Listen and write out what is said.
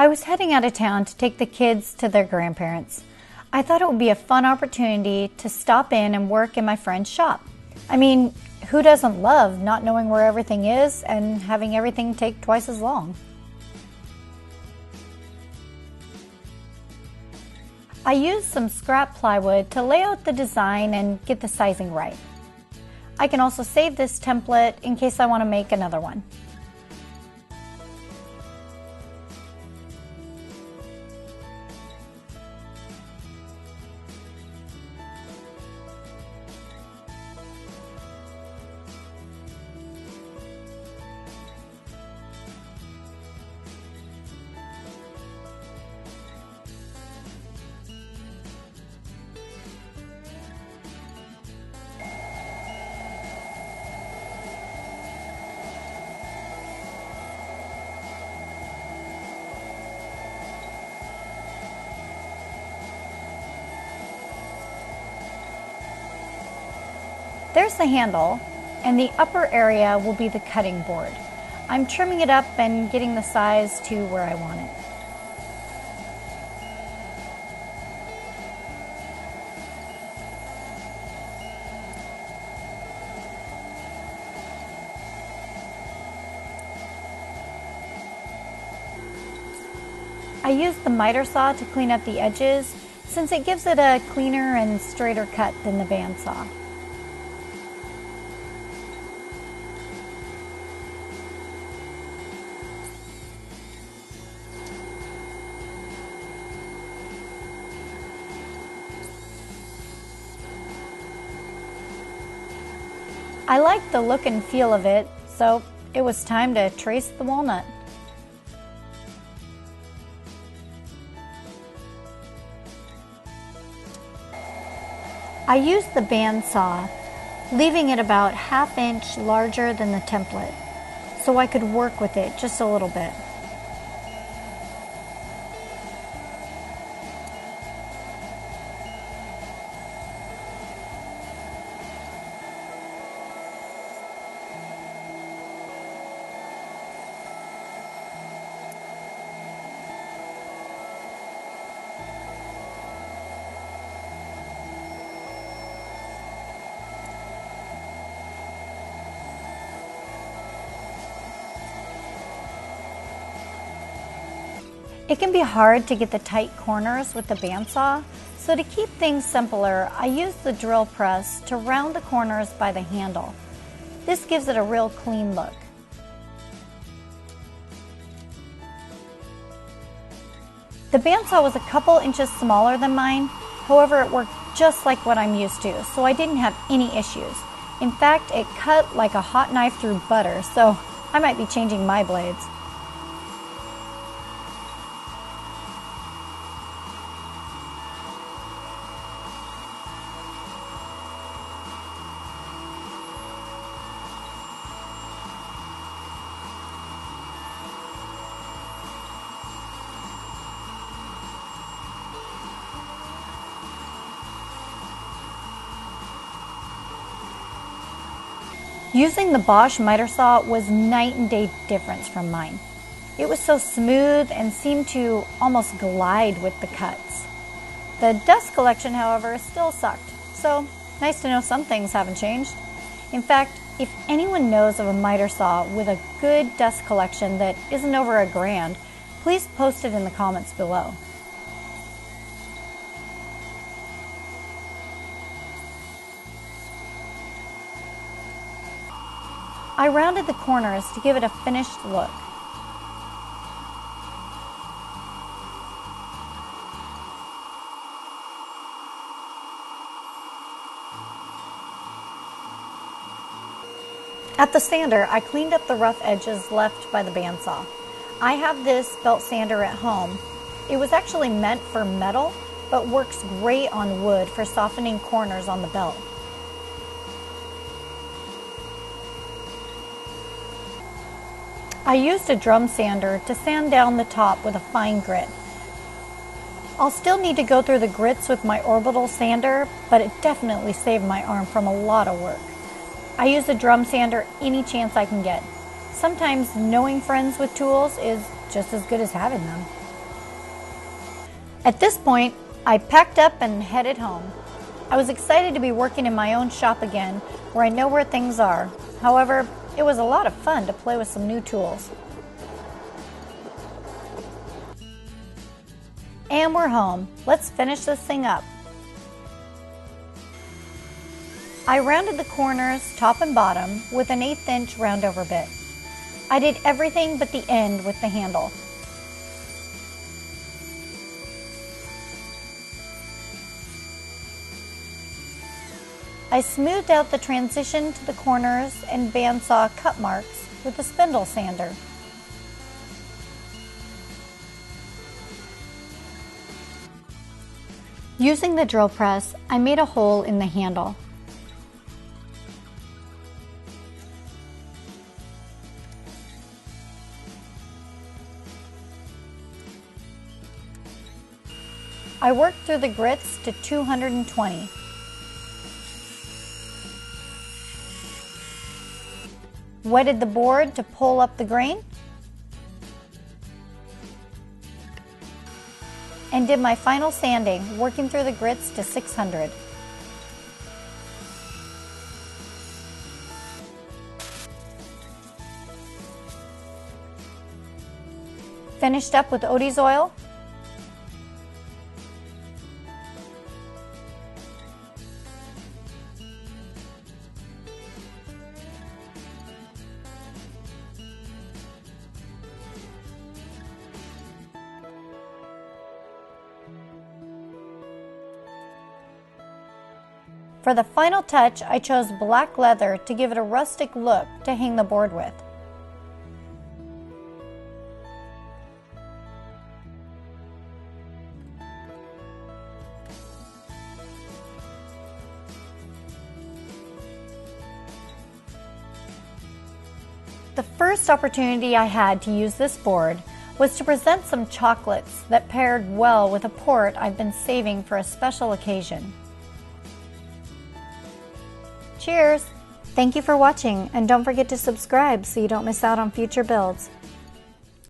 I was heading out of town to take the kids to their grandparents. I thought it would be a fun opportunity to stop in and work in my friend's shop. I mean, who doesn't love not knowing where everything is and having everything take twice as long? I used some scrap plywood to lay out the design and get the sizing right. I can also save this template in case I want to make another one. There's the handle, and the upper area will be the cutting board. I'm trimming it up and getting the size to where I want it. I used the miter saw to clean up the edges since it gives it a cleaner and straighter cut than the bandsaw. I liked the look and feel of it, so it was time to trace the walnut. I used the bandsaw, leaving it about ½ inch larger than the template, so I could work with it just a little bit. It can be hard to get the tight corners with the bandsaw, so to keep things simpler, I use the drill press to round the corners by the handle. This gives it a real clean look. The bandsaw was a couple inches smaller than mine, however it worked just like what I'm used to, so I didn't have any issues. In fact, it cut like a hot knife through butter, so I might be changing my blades. Using the Bosch miter saw was night and day difference from mine. It was so smooth and seemed to almost glide with the cuts. The dust collection, however, still sucked, so nice to know some things haven't changed. In fact, if anyone knows of a miter saw with a good dust collection that isn't over $1,000, please post it in the comments below. I rounded the corners to give it a finished look. At the sander, I cleaned up the rough edges left by the bandsaw. I have this belt sander at home. It was actually meant for metal, but works great on wood for softening corners on the belt. I used a drum sander to sand down the top with a fine grit. I'll still need to go through the grits with my orbital sander, but it definitely saved my arm from a lot of work. I use a drum sander any chance I can get. Sometimes knowing friends with tools is just as good as having them. At this point, I packed up and headed home. I was excited to be working in my own shop again, where I know where things are. However, it was a lot of fun to play with some new tools. And we're home. Let's finish this thing up. I rounded the corners, top and bottom, with an 1/8 inch roundover bit. I did everything but the end with the handle. I smoothed out the transition to the corners and bandsaw cut marks with a spindle sander. Using the drill press, I made a hole in the handle. I worked through the grits to 220. Wetted the board to pull up the grain, and did my final sanding, working through the grits to 600. Finished up with Odie's oil. For the final touch, I chose black leather to give it a rustic look to hang the board with. The first opportunity I had to use this board was to present some chocolates that paired well with a port I've been saving for a special occasion. Cheers! Thank you for watching, and don't forget to subscribe so you don't miss out on future builds.